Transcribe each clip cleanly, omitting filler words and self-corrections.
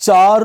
4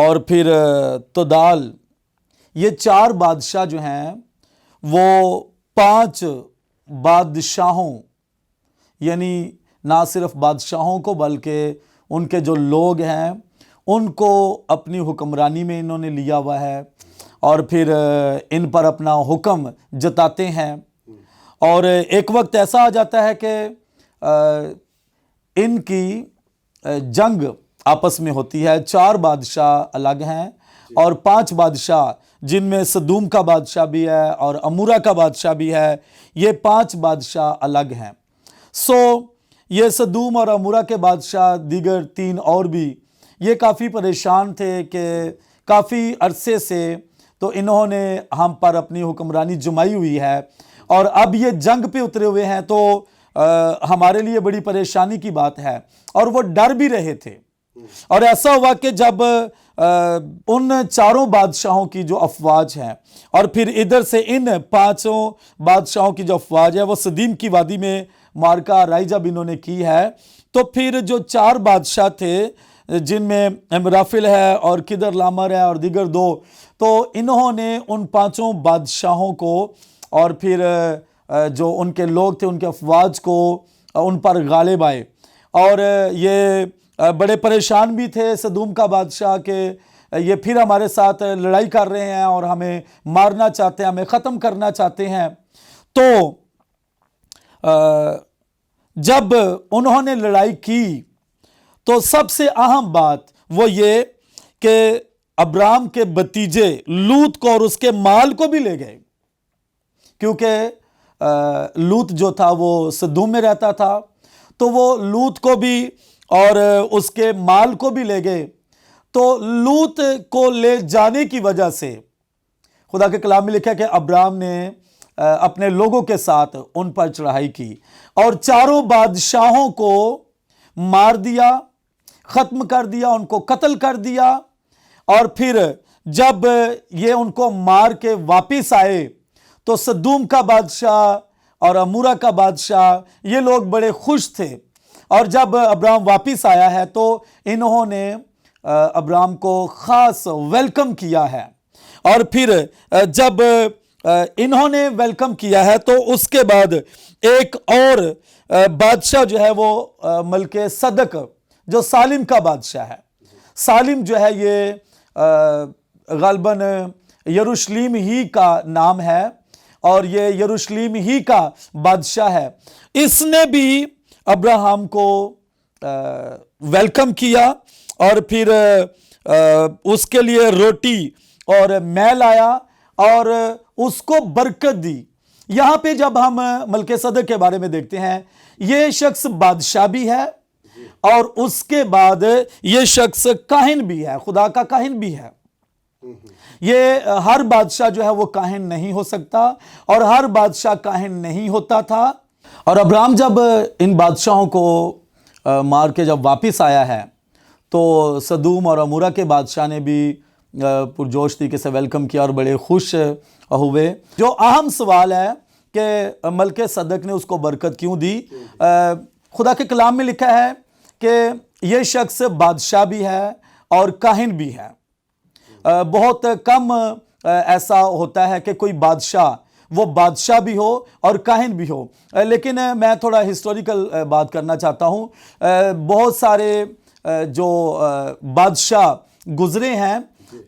اور پھر تودال، یہ 4 بادشاہ جو ہیں وہ 5 بادشاہوں، یعنی نہ صرف بادشاہوں کو بلکہ ان کے جو لوگ ہیں ان کو اپنی حکمرانی میں انہوں نے لیا ہوا ہے، اور پھر ان پر اپنا حکم جتاتے ہیں. اور ایک وقت ایسا آ جاتا ہے کہ ان کی جنگ آپس میں ہوتی ہے. 4 بادشاہ الگ ہیں اور 5 بادشاہ، جن میں سدوم کا بادشاہ بھی ہے اور امورا کا بادشاہ بھی ہے، یہ 5 بادشاہ الگ ہیں. یہ سدوم اور امورا کے بادشاہ، دیگر 3 اور بھی، یہ کافی پریشان تھے کہ کافی عرصے سے تو انہوں نے ہم پر اپنی حکمرانی جمائی ہوئی ہے، اور اب یہ جنگ پہ اترے ہوئے ہیں، تو ہمارے لیے بڑی پریشانی کی بات ہے. اور وہ ڈر بھی رہے تھے. اور ایسا ہوا کہ جب ان 4 بادشاہوں کی جو افواج ہیں، اور پھر ادھر سے ان 5 بادشاہوں کی جو افواج ہے، وہ سدیم کی وادی میں مارکا رائی جب انہوں نے کی ہے، تو پھر جو 4 بادشاہ تھے، جن میں امرافل ہے اور کدر لامر ہے اور دیگر 2، تو انہوں نے ان 5 بادشاہوں کو اور پھر جو ان کے لوگ تھے، ان کے افواج کو ان پر غالب آئے. اور یہ بڑے پریشان بھی تھے سدوم کا بادشاہ کہ یہ پھر ہمارے ساتھ لڑائی کر رہے ہیں اور ہمیں مارنا چاہتے ہیں، ہمیں ختم کرنا چاہتے ہیں. تو جب انہوں نے لڑائی کی تو سب سے اہم بات وہ یہ کہ ابرام کے بھتیجے لوط کو اور اس کے مال کو بھی لے گئے، کیونکہ لوط جو تھا وہ سدوم میں رہتا تھا، تو وہ لوط کو بھی اور اس کے مال کو بھی لے گئے. تو لوط کو لے جانے کی وجہ سے خدا کے کلام میں لکھا ہے کہ ابرام نے اپنے لوگوں کے ساتھ ان پر چڑھائی کی اور 4 بادشاہوں کو مار دیا، ختم کر دیا، ان کو قتل کر دیا. اور پھر جب یہ ان کو مار کے واپس آئے تو سدوم کا بادشاہ اور امورا کا بادشاہ، یہ لوگ بڑے خوش تھے. اور جب ابرام واپس آیا ہے تو انہوں نے ابرام کو خاص ویلکم کیا ہے. اور پھر جب انہوں نے ویلکم کیا ہے تو اس کے بعد ایک اور بادشاہ جو ہے وہ ملک صدق، جو سالم کا بادشاہ ہے. سالم جو ہے یہ غالباً یروشلیم ہی کا نام ہے اور یہ یروشلیم ہی کا بادشاہ ہے. اس نے بھی ابراہم کو ویلکم کیا اور پھر اس کے لیے روٹی اور مے لایا اور اس کو برکت دی. یہاں پہ جب ہم ملک صدق کے بارے میں دیکھتے ہیں، یہ شخص بادشاہ بھی ہے اور اس کے بعد یہ شخص کاہن بھی ہے، خدا کا کاہن بھی ہے. یہ ہر بادشاہ جو ہے وہ کاہن نہیں ہو سکتا اور ہر بادشاہ کاہن نہیں ہوتا تھا. اور ابرام جب ان بادشاہوں کو مار کے جب واپس آیا ہے تو سدوم اور امورا کے بادشاہ نے بھی پرجوش طریقے سے ویلکم کیا اور بڑے خوش ہوئے. جو اہم سوال ہے کہ ملک صدق نے اس کو برکت کیوں دی؟ خدا کے کلام میں لکھا ہے کہ یہ شخص بادشاہ بھی ہے اور کاہن بھی ہے. بہت کم ایسا ہوتا ہے کہ کوئی بادشاہ وہ بادشاہ بھی ہو اور کاہن بھی ہو. لیکن میں تھوڑا ہسٹوریکل بات کرنا چاہتا ہوں. بہت سارے جو بادشاہ گزرے ہیں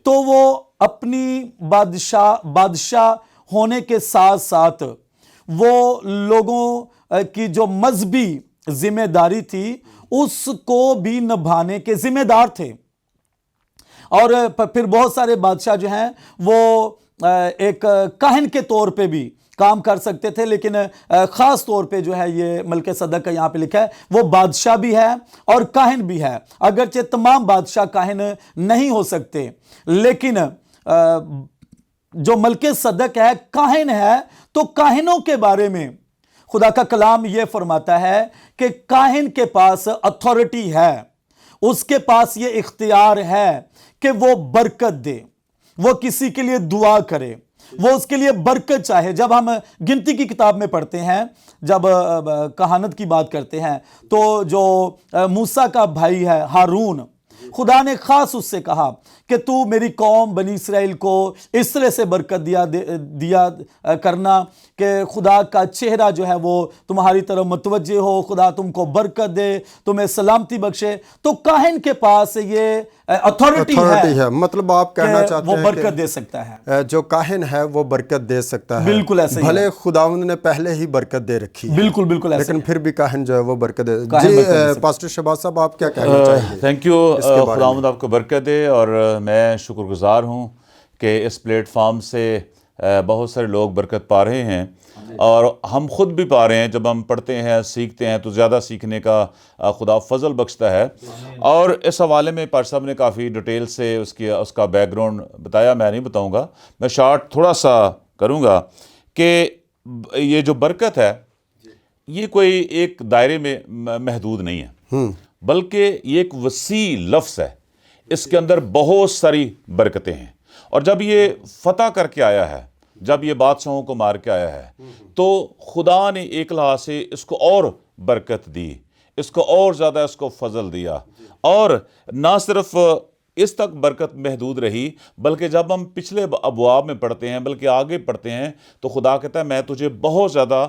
تو وہ اپنی بادشاہ ہونے کے ساتھ ساتھ وہ لوگوں کی جو مذہبی ذمہ داری تھی اس کو بھی نبھانے کے ذمہ دار تھے. اور پھر بہت سارے بادشاہ جو ہیں وہ ایک کاہن کے طور پہ بھی کام کر سکتے تھے، لیکن خاص طور پہ جو ہے یہ ملک صدق کا یہاں پہ لکھا ہے وہ بادشاہ بھی ہے اور کاہن بھی ہے. اگرچہ تمام بادشاہ کاہن نہیں ہو سکتے، لیکن جو ملک صدق ہے کاہن ہے. تو کاہنوں کے بارے میں خدا کا کلام یہ فرماتا ہے کہ کاہن کے پاس اتھارٹی ہے، اس کے پاس یہ اختیار ہے کہ وہ برکت دے، وہ کسی کے لیے دعا کرے، وہ اس کے لیے برکت چاہے. جب ہم گنتی کی کتاب میں پڑھتے ہیں، جب کہانت کی بات کرتے ہیں، تو جو موسیٰ کا بھائی ہے ہارون، خدا نے خاص اس سے کہا کہ تو میری قوم بنی اسرائیل کو اس طرح سے برکت دیا کرنا کہ خدا کا چہرہ جو ہے وہ تمہاری طرف متوجہ ہو، خدا تم کو برکت دے، تمہیں سلامتی بخشے. تو کاہن کے پاس یہ اتھارٹی ہے، مطلب آپ کہنا چاہتے وہ ہیں برکت دے سکتا ہے. جو کاہن ہے وہ برکت دے سکتا ہے. بالکل ایسے ہی بھلے خداوند نے پہلے ہی برکت دے رکھی ہے، بالکل بالکل ایسے لیکن پھر بھی کاہن جو ہے وہ برکت دے. جی پاسٹر شہباز صاحب آپ کیا کہنا چاہیں گے؟ Thank you. خداوند آپ کو برکت دے، اور میں شکر گزار ہوں کہ اس پلیٹ فارم سے بہت سارے لوگ برکت پا رہے ہیں، اور ہم خود بھی پا رہے ہیں. جب ہم پڑھتے ہیں سیکھتے ہیں تو زیادہ سیکھنے کا خدا فضل بخشتا ہے. اور اس حوالے میں پاش صاحب نے کافی ڈیٹیل سے اس کا بیک گراؤنڈ بتایا، میں نہیں بتاؤں گا، میں شارٹ تھوڑا سا کروں گا کہ یہ جو برکت ہے یہ کوئی ایک دائرے میں محدود نہیں ہے، بلکہ یہ ایک وسیع لفظ ہے. اس کے اندر بہت ساری برکتیں ہیں، اور جب یہ فتح کر کے آیا ہے، جب یہ بادشاہوں کو مار کے آیا ہے، تو خدا نے ایک لحاظ سے اس کو اور برکت دی، اس کو اور زیادہ اس کو فضل دیا. اور نہ صرف اس تک برکت محدود رہی، بلکہ جب ہم پچھلے ابواب میں پڑھتے ہیں، بلکہ آگے پڑھتے ہیں، تو خدا کہتا ہے میں تجھے بہت زیادہ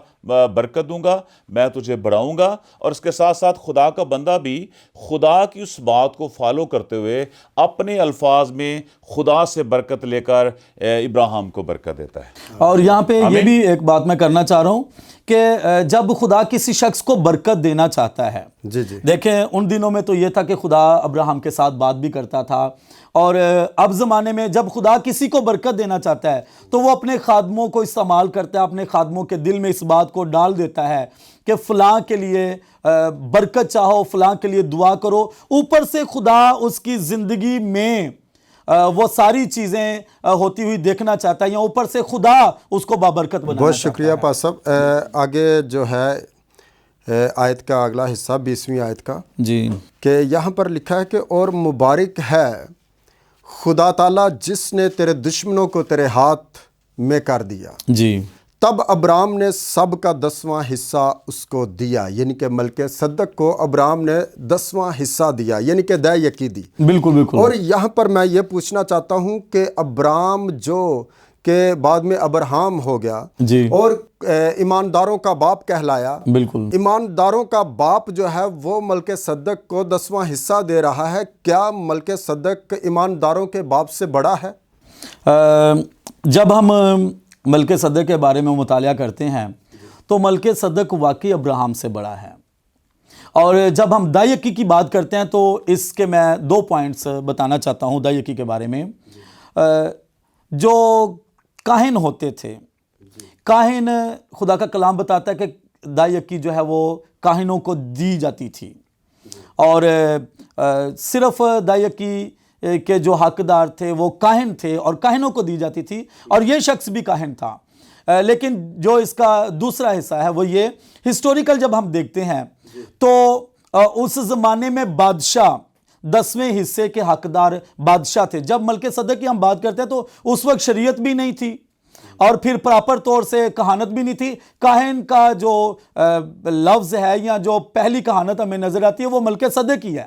برکت دوں گا، میں تجھے بڑھاؤں گا. اور اس کے ساتھ ساتھ خدا کا بندہ بھی خدا کی اس بات کو فالو کرتے ہوئے اپنے الفاظ میں خدا سے برکت لے کر ابراہیم کو برکت دیتا ہے. اور یہاں پہ یہ بھی ایک بات میں کرنا چاہ رہا ہوں کہ جب خدا کسی شخص کو برکت دینا چاہتا ہے، دیکھیں ان دنوں میں تو یہ تھا کہ خدا ابراہیم کے ساتھ بات بھی کرتا تھا، اور اب زمانے میں جب خدا کسی کو برکت دینا چاہتا ہے تو وہ اپنے خادموں کو استعمال کرتا ہے، اپنے خادموں کے دل میں اس بات کو ڈال دیتا ہے کہ فلاں کے لیے برکت چاہو، فلاں کے لیے دعا کرو. اوپر سے خدا اس کی زندگی میں وہ ساری چیزیں ہوتی ہوئی دیکھنا چاہتا ہے، یا اوپر سے خدا اس کو بابرکت بنانا چاہتا ہے. بہت شکریہ پاس صاحب. آگے جو ہے آیت کا اگلا حصہ 20ویں آیت کا، جی، کہ یہاں پر لکھا ہے کہ اور مبارک ہے خدا تعالیٰ جس نے تیرے دشمنوں کو تیرے ہاتھ میں کر دیا. جی، تب ابرام نے سب کا 10واں حصہ اس کو دیا، یعنی کہ ملکہ صدق کو ابرام نے 10واں حصہ دیا، یعنی کہ دے یکی دی. بالکل بالکل. اور یہاں پر میں یہ پوچھنا چاہتا ہوں کہ ابرام جو کہ بعد میں ابراہم ہو گیا، جی، اور ایمانداروں کا باپ کہلایا، بالکل. ایمانداروں کا باپ جو ہے وہ ملکہ صدق کو 10واں حصہ دے رہا ہے. کیا ملکہ صدق ایمانداروں کے باپ سے بڑا ہے؟ جب ہم ملکہ صدق کے بارے میں مطالعہ کرتے ہیں تو ملکہ صدق واقعی ابراہم سے بڑا ہے. اور جب ہم دایکی کی بات کرتے ہیں تو اس کے میں 2 پوائنٹس بتانا چاہتا ہوں دایکی کے بارے میں. جو کاہن ہوتے تھے، کاہن، خدا کا کلام بتاتا ہے کہ دایکی جو ہے وہ کاہنوں کو دی جاتی تھی، اور صرف دایکی کے جو حقدار تھے وہ کاہن تھے اور کاہنوں کو دی جاتی تھی، اور یہ شخص بھی کاہن تھا. لیکن جو اس کا دوسرا حصہ ہے وہ یہ ہسٹوریکل جب ہم دیکھتے ہیں تو اس زمانے میں بادشاہ 10ویں حصے کے حقدار بادشاہ تھے. جب ملکہ صدق کی ہم بات کرتے ہیں تو اس وقت شریعت بھی نہیں تھی، اور پھر پراپر طور سے کہانت بھی نہیں تھی. کاہن کا جو لفظ ہے یا جو پہلی کہانت ہمیں نظر آتی ہے وہ ملکہ صدق ہی ہے.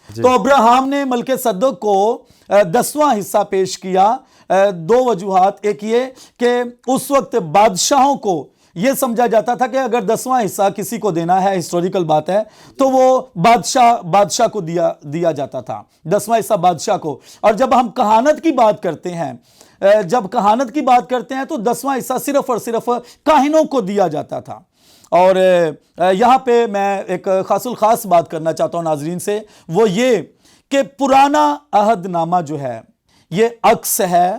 تو ابراہم نے ملکہ صدق کو 10واں حصہ پیش کیا. 2 وجوہات. ایک یہ کہ اس وقت بادشاہوں کو یہ سمجھا جاتا تھا کہ اگر 10واں حصہ کسی کو دینا ہے، ہسٹوریکل بات ہے، تو وہ بادشاہ کو دیا جاتا تھا، 10واں حصہ بادشاہ کو. اور جب ہم کہانت کی بات کرتے ہیں، تو 10واں حصہ صرف اور صرف کاہنوں کو دیا جاتا تھا. اور یہاں پہ میں ایک خاص الخاص بات کرنا چاہتا ہوں ناظرین سے، وہ یہ کہ پرانا عہد نامہ جو ہے یہ عکس ہے،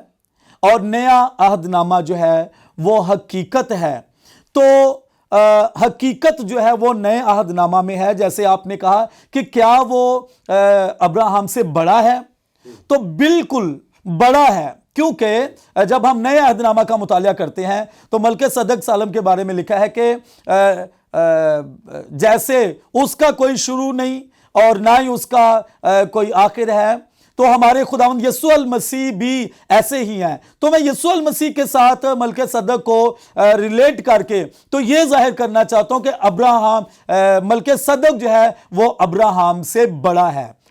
اور نیا عہد نامہ جو ہے وہ حقیقت ہے. تو حقیقت جو ہے وہ نئے عہد نامہ میں ہے. جیسے آپ نے کہا کہ کیا وہ ابراہم سے بڑا ہے، تو بالکل بڑا ہے، کیونکہ جب ہم نئے عہد نامہ کا مطالعہ کرتے ہیں تو ملکہ صدق سالم کے بارے میں لکھا ہے کہ جیسے اس کا کوئی شروع نہیں اور نہ ہی اس کا کوئی آخر ہے، تو ہمارے خداوند یسوع المسیح بھی ایسے ہی ہیں. تو میں یسوع المسیح کے ساتھ ملکہ صدق کو ریلیٹ کر کے تو یہ ظاہر کرنا چاہتا ہوں کہ ملکہ صدق جو ہے وہ ابراہم سے بڑا ہے.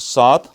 7,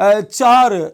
4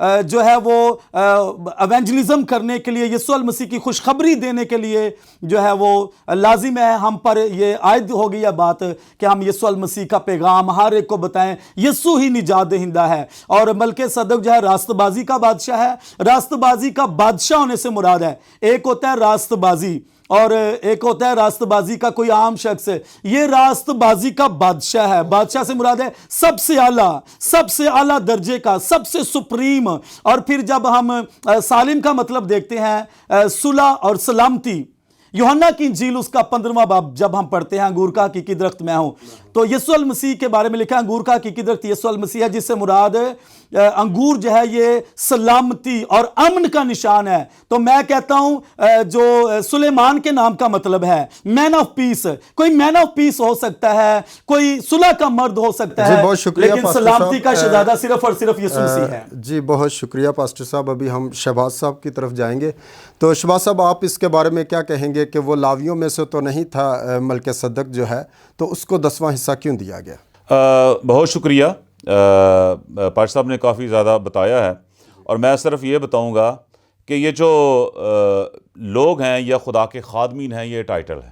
جو ہے وہ ایونجلزم کرنے کے لیے، یسوع المسیح کی خوشخبری دینے کے لیے جو ہے وہ لازم ہے، ہم پر یہ عائد ہو گئی ہے بات کہ ہم یسوع المسیح کا پیغام ہر ایک کو بتائیں۔ یسوع ہی نجات دہندہ ہے، اور ملک صدق جو ہے راست بازی کا بادشاہ ہے۔ راست بازی کا بادشاہ ہونے سے مراد ہے، ایک ہوتا ہے راست بازی اور ایک ہوتا ہے راست بازی کا کوئی عام شخص، یہ راست بازی کا بادشاہ ہے۔ بادشاہ سے مراد ہے سب سے اعلیٰ درجے کا، سب سے سپریم۔ اور پھر جب ہم سالم کا مطلب دیکھتے ہیں صلح اور سلامتی، یوحنا کی انجیل اس کا 15واں باب جب ہم پڑھتے ہیں، انگور کا حقیقی درخت میں ہوں، تو یسوع المسیح کے بارے میں لکھا ہے انگور کا حقیقی درخت یسوع المسیح ہے، جس سے مراد انگور جو ہے یہ سلامتی اور امن کا نشان ہے۔ تو میں کہتا ہوں جو سلیمان کے نام کا مطلب ہے مین آف پیس، کوئی مین آف پیس ہو سکتا ہے، کوئی صلح کا مرد ہو سکتا ہے، بہت شکریہ لیکن پاسٹر سلامتی کا صاحب۔ شہزادہ صرف اور صرف یسوع مسیح ہے۔ جی بہت شکریہ پاسٹر صاحب۔ ابھی ہم شہباز صاحب کی طرف جائیں گے، تو شہباز صاحب آپ اس کے بارے میں کیا کہیں گے کہ وہ لاویوں میں سے تو نہیں تھا ملک صدق جو ہے، تو اس کو 10واں حصہ کیوں دیا گیا؟ بہت شکریہ، پاش صاحب نے کافی زیادہ بتایا ہے، اور میں صرف یہ بتاؤں گا کہ یہ جو لوگ ہیں یا خدا کے خادمین ہیں، یہ ٹائٹل ہے۔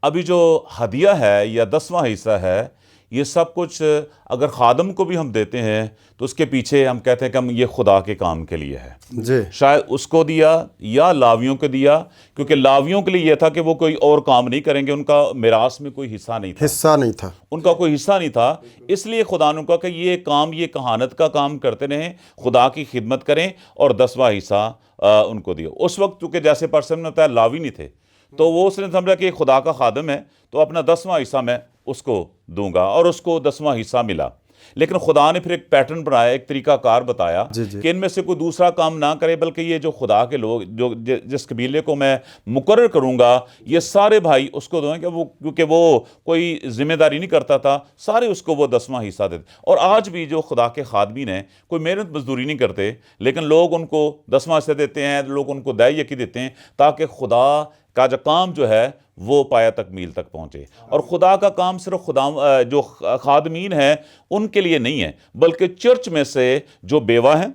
ابھی جو ہدیہ ہے یا 10واں حصہ ہے، یہ سب کچھ اگر خادم کو بھی ہم دیتے ہیں تو اس کے پیچھے ہم کہتے ہیں کہ ہم یہ خدا کے کام کے لیے ہے۔ جی شاید اس کو دیا یا لاویوں کو دیا، کیونکہ لاویوں کے لیے یہ تھا کہ وہ کوئی اور کام نہیں کریں گے، ان کا میراث میں کوئی حصہ نہیں تھا، ان کا کوئی حصہ نہیں تھا، اس لیے خدا نے کہا کہ یہ کام، یہ کہانت کا کام کرتے رہیں، خدا کی خدمت کریں، اور 10واں حصہ ان کو دیا۔ اس وقت کیونکہ جیسے پرسن میں بتایا لاوی نہیں تھے، تو وہ اس نے سمجھا کہ یہ خدا کا خادم ہے، تو اپنا 10واں حصہ میں اس کو دوں گا، اور اس کو 10واں حصہ ملا۔ لیکن خدا نے پھر ایک پیٹرن بنایا، ایک طریقہ کار بتایا کہ ان میں سے کوئی دوسرا کام نہ کرے، بلکہ یہ جو خدا کے لوگ، جو جس قبیلے کو میں مقرر کروں گا، یہ سارے بھائی اس کو دیں گے، وہ کیونکہ وہ کوئی ذمہ داری نہیں کرتا تھا، سارے اس کو وہ 10واں حصہ دیتے۔ اور آج بھی جو خدا کے خادمین ہیں، کوئی محنت مزدوری نہیں کرتے، لیکن لوگ ان کو 10واں حصہ دیتے ہیں، لوگ ان کو دائیں یکی دیتے ہیں، تاکہ خدا کا جو کام جو ہے وہ پایا تکمیل تک پہنچے۔ اور خدا کا کام صرف خدا جو خادمین ہیں ان کے لیے نہیں ہے، بلکہ چرچ میں سے جو بیوہ ہیں،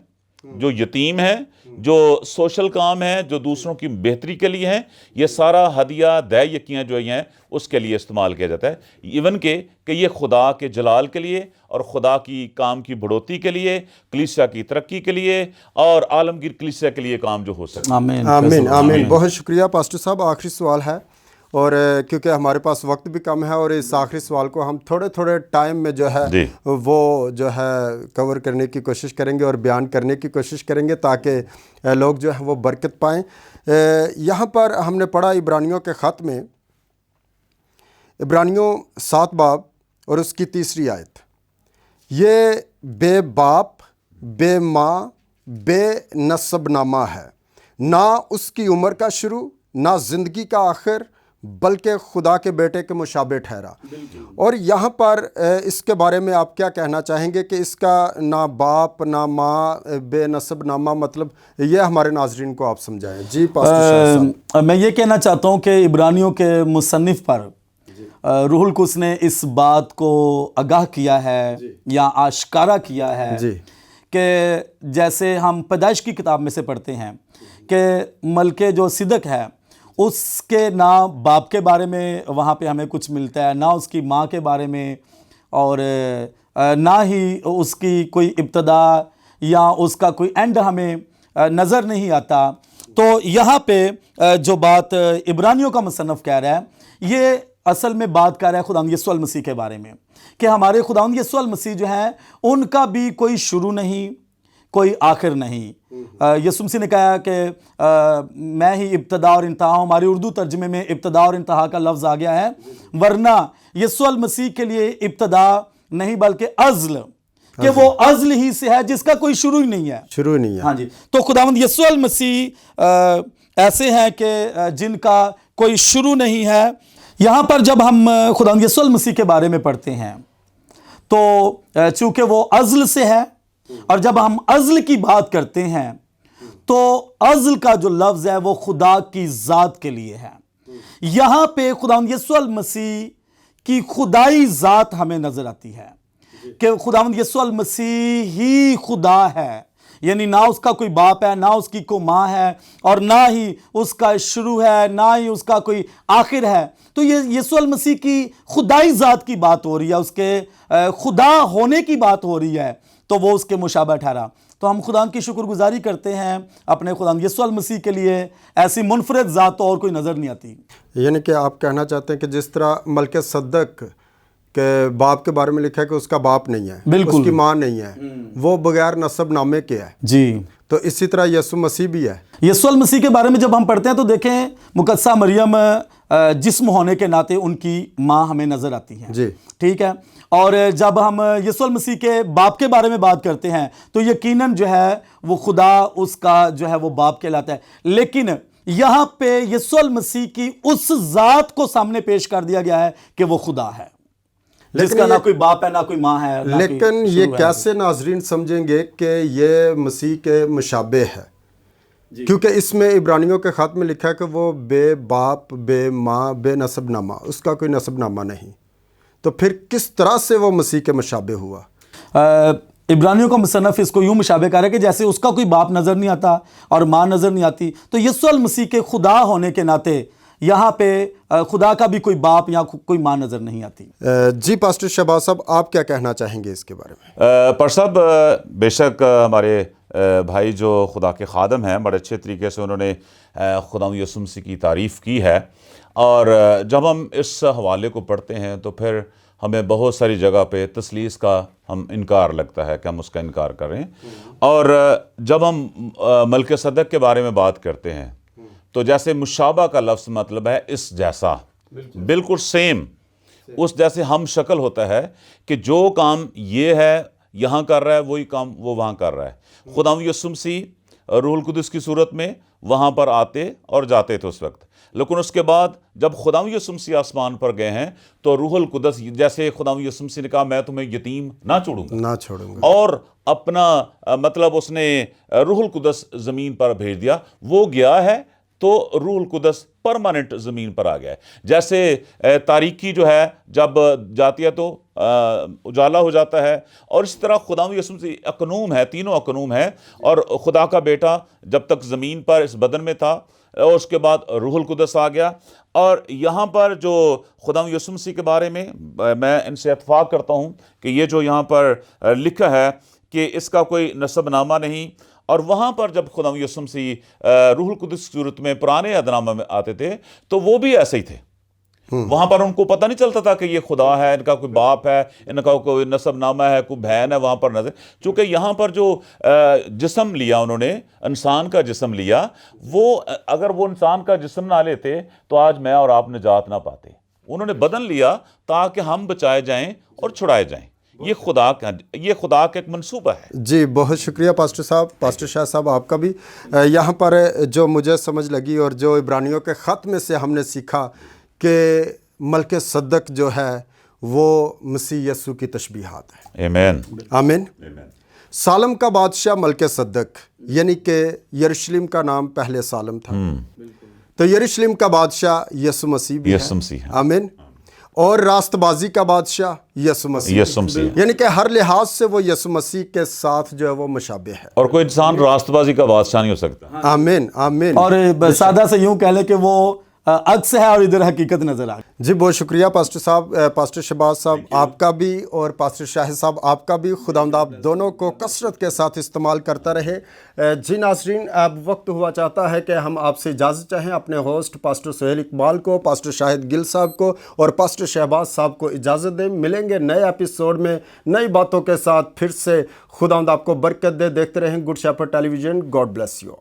جو یتیم ہیں، جو سوشل کام ہیں، جو دوسروں کی بہتری کے لیے ہیں، یہ سارا ہدیہ دائیں یکیاں جو ہیں اس کے لیے استعمال کیا جاتا ہے، ایون کہ یہ خدا کے جلال کے لیے اور خدا کی کام کی بڑھوتی کے لیے، کلیسیا کی ترقی کے لیے اور عالمگیر کلیسیا کے لیے کام جو ہو سکے۔ آمین آمین آمین۔ بہت شکریہ پاسٹر صاحب۔ آخری سوال ہے، اور کیونکہ ہمارے پاس وقت بھی کم ہے، اور اس آخری سوال کو ہم تھوڑے ٹائم میں جو ہے وہ جو ہے کور کرنے کی کوشش کریں گے اور بیان کرنے کی کوشش کریں گے، تاکہ لوگ جو ہے وہ برکت پائیں۔ یہاں پر ہم نے پڑھا عبرانیوں کے خط میں، عبرانیوں 7 باب اور اس کی 3 آیت، یہ بے باپ، بے ماں، بے نسب نامہ ہے، نہ اس کی عمر کا شروع، نہ زندگی کا آخر، بلکہ خدا کے بیٹے کے مشابہ ٹھہرا۔ اور یہاں پر اس کے بارے میں آپ کیا کہنا چاہیں گے کہ اس کا نہ باپ نہ ماں، بے نسب نامہ، مطلب یہ ہمارے ناظرین کو آپ سمجھائیں۔ جی پاسٹر شاہ صاحب۔ میں یہ کہنا چاہتا ہوں کہ عبرانیوں کے مصنف پر روح القدس نے اس بات کو آگاہ کیا ہے یا آشکارا کیا ہے کہ جیسے ہم پیدائش کی کتاب میں سے پڑھتے ہیں کہ ملک جو صدق ہے، اس کے نہ باپ کے بارے میں وہاں پہ ہمیں کچھ ملتا ہے، نہ اس کی ماں کے بارے میں، اور نہ ہی اس کی کوئی ابتدا یا اس کا کوئی اینڈ ہمیں نظر نہیں آتا۔ تو یہاں پہ جو بات عبرانیوں کا مصنف کہہ رہا ہے، یہ اصل میں بات کر رہا ہے خداوند یسوع المسیح کے بارے میں، کہ ہمارے خداوند یسوع المسیح جو ہیں ان کا بھی کوئی شروع نہیں، کوئی آخر نہیں۔ یسوع مسیح نے کہا کہ میں ہی ابتدا اور انتہا ہوں۔ ہماری اردو ترجمے میں ابتدا اور انتہا کا لفظ آ گیا ہے، ورنہ یسوع المسیح کے لیے ابتدا نہیں بلکہ ازل، کہ وہ ازل ہی سے ہے جس کا کوئی شروع ہی نہیں ہے۔ ہاں جی، تو خداوند یسوع المسیح ایسے ہیں کہ جن کا کوئی شروع نہیں ہے۔ یہاں پر جب ہم خداوند یسوع المسیح کے بارے میں پڑھتے ہیں تو چونکہ وہ ازل سے ہے، اور جب ہم ازل کی بات کرتے ہیں تو ازل کا جو لفظ ہے وہ خدا کی ذات کے لیے ہے۔ یہاں پہ خداوند یسوع المسیح کی خدائی ذات ہمیں نظر آتی ہے کہ خداوند یسوع المسیح ہی خدا ہے، یعنی نہ اس کا کوئی باپ ہے، نہ اس کی کوئی ماں ہے، اور نہ ہی اس کا شروع ہے، نہ ہی اس کا کوئی آخر ہے. تو یہ یسوع المسیح کی خدائی ذات کی بات ہو رہی ہے، اس کے خدا ہونے کی بات ہو رہی ہے، تو وہ اس کے مشابہ ٹھہرا. تو ہم خدا کی شکر گزاری کرتے ہیں اپنے خدا یسوع المسیح کے لیے. ایسی منفرد ذات تو اور کوئی نظر نہیں آتی. یعنی کہ آپ کہنا چاہتے ہیں کہ جس طرح ملک صدق کے باپ کے بارے میں لکھا ہے کہ اس کا باپ نہیں ہے، بالکل، اس کی ماں نہیں ہے، وہ بغیر نسب نامے کے ہے، جی، تو اسی طرح یسوع مسیح بھی ہے. یسوع المسیح کے بارے میں جب ہم پڑھتے ہیں تو دیکھیں مقدسہ مریم جسم ہونے کے ناطے ان کی ماں ہمیں نظر آتی ہے. جی، ٹھیک ہے. اور جب ہم یسوع المسیح کے باپ کے بارے میں بات کرتے ہیں تو یقیناً جو ہے وہ خدا اس کا جو ہے وہ باپ کہلاتا ہے. لیکن یہاں پہ یسوع المسیح کی اس ذات کو سامنے پیش کر دیا گیا ہے کہ وہ خدا ہے، جس کا نہ کوئی باپ ہے، نہ کوئی ماں ہے. لیکن یہ کیسے ناظرین سمجھیں گے کہ یہ مسیح کے مشابہ ہے؟ کیونکہ اس میں عبرانیوں کے خط میں لکھا ہے کہ وہ بے باپ، بے ماں، بے نسب نامہ، اس کا کوئی نسب نامہ نہیں. تو پھر کس طرح سے وہ مسیح کے مشابہ ہوا؟ عبرانیوں کا مصنف اس کو یوں مشابہ کر رہا ہے کہ جیسے اس کا کوئی باپ نظر نہیں آتا اور ماں نظر نہیں آتی، تو یسوع المسیح کے خدا ہونے کے ناطے یہاں پہ خدا کا بھی کوئی باپ یا کوئی ماں نظر نہیں آتی. جی پاسٹر شہباز صاحب، آپ کیا کہنا چاہیں گے اس کے بارے میں؟ پر صاحب بے شک ہمارے بھائی جو خدا کے خادم ہیں بڑے اچھے طریقے سے انہوں نے خدا یسوع مسیح کی تعریف کی ہے. اور جب ہم اس حوالے کو پڑھتے ہیں تو پھر ہمیں بہت ساری جگہ پہ تثلیث کا ہم انکار لگتا ہے کہ ہم اس کا انکار کریں. اور جب ہم ملک صدق کے بارے میں بات کرتے ہیں تو جیسے مشابہ کا لفظ مطلب ہے اس جیسا، بالکل سیم، اس جیسے ہم شکل ہوتا ہے کہ جو کام یہ ہے یہاں کر رہا ہے وہی کام وہ وہاں کر رہا ہے. خدا یسوع مسیح روح القدس کی صورت میں وہاں پر آتے اور جاتے تھے اس وقت، لیکن اس کے بعد جب خدا یسوع مسیح آسمان پر گئے ہیں تو روح القدس، جیسے خدا یسوع مسیح نے کہا میں تمہیں یتیم نہ چھوڑوں گا، اور اپنا مطلب اس نے روح القدس زمین پر بھیج دیا. وہ گیا ہے تو روح القدس پرماننٹ زمین پر آ گیا ہے. جیسے تاریکی جو ہے جب جاتی ہے تو اجالا ہو جاتا ہے، اور اس طرح خدا یسوع مسیح اقنوم ہے، تینوں اقنوم ہے. اور خدا کا بیٹا جب تک زمین پر اس بدن میں تھا اور اس کے بعد روح القدس آ گیا. اور یہاں پر جو خدا یسوع مسیح کے بارے میں میں ان سے اتفاق کرتا ہوں کہ یہ جو یہاں پر لکھا ہے کہ اس کا کوئی نسب نامہ نہیں، اور وہاں پر جب خدا یسوع مسیح روح القدس کی صورت میں پرانے عہدنامہ میں آتے تھے تو وہ بھی ایسے ہی تھے. وہاں پر ان کو پتہ نہیں چلتا تھا کہ یہ خدا ہے، ان کا کوئی باپ ہے، ان کا کوئی نسب نامہ ہے، کوئی بہن ہے وہاں پر نظر. چونکہ یہاں پر جو جسم لیا انہوں نے، انسان کا جسم لیا، وہ اگر وہ انسان کا جسم نہ لیتے تو آج میں اور آپ نجات نہ پاتے. انہوں نے بدن لیا تاکہ ہم بچائے جائیں اور چھڑائے جائیں. یہ خدا کا ایک منصوبہ ہے. جی بہت شکریہ پاسٹر صاحب. پاسٹر شاہ صاحب آپ کا بھی یہاں پر جو مجھے سمجھ لگی اور جو عبرانیوں کے خط میں سے ہم نے سیکھا کہ ملک صدق جو ہے وہ مسیح یسوع کی تشبیہات ہے. آمین آمین. سالم کا بادشاہ ملک صدق، یعنی کہ یروشلم کا نام پہلے سالم تھا، تو یروشلم کا بادشاہ یسوع مسیح بھی ہے. آمین. اور راست بازی کا بادشاہ یسوع مسیح، یعنی کہ ہر لحاظ سے وہ یسوع مسیح کے ساتھ جو ہے وہ مشابہ ہے، اور کوئی انسان راست بازی کا بادشاہ نہیں ہو سکتا. آمین آمین. اور سادہ سے یوں کہہ لیں کہ وہ عکس ہے اور ادھر حقیقت نظر آ. جی بہت شکریہ پاسٹر صاحب، پاسٹر شہباز صاحب آپ کا بھی، اور پاسٹر شاہد صاحب آپ کا بھی. خداوند آپ دونوں کو کثرت کے ساتھ استعمال کرتا رہے. جی ناظرین، اب وقت ہوا چاہتا ہے کہ ہم آپ سے اجازت چاہیں. اپنے ہوسٹ پاسٹر سہیل اقبال کو، پاسٹر شاہد گل صاحب کو اور پاسٹر شہباز صاحب کو اجازت دیں. ملیں گے نئے ایپیسوڈ میں نئی باتوں کے ساتھ پھر سے. خداوند آپ کو برکت دے. دیکھتے رہیں Good Shepherd television. God bless you.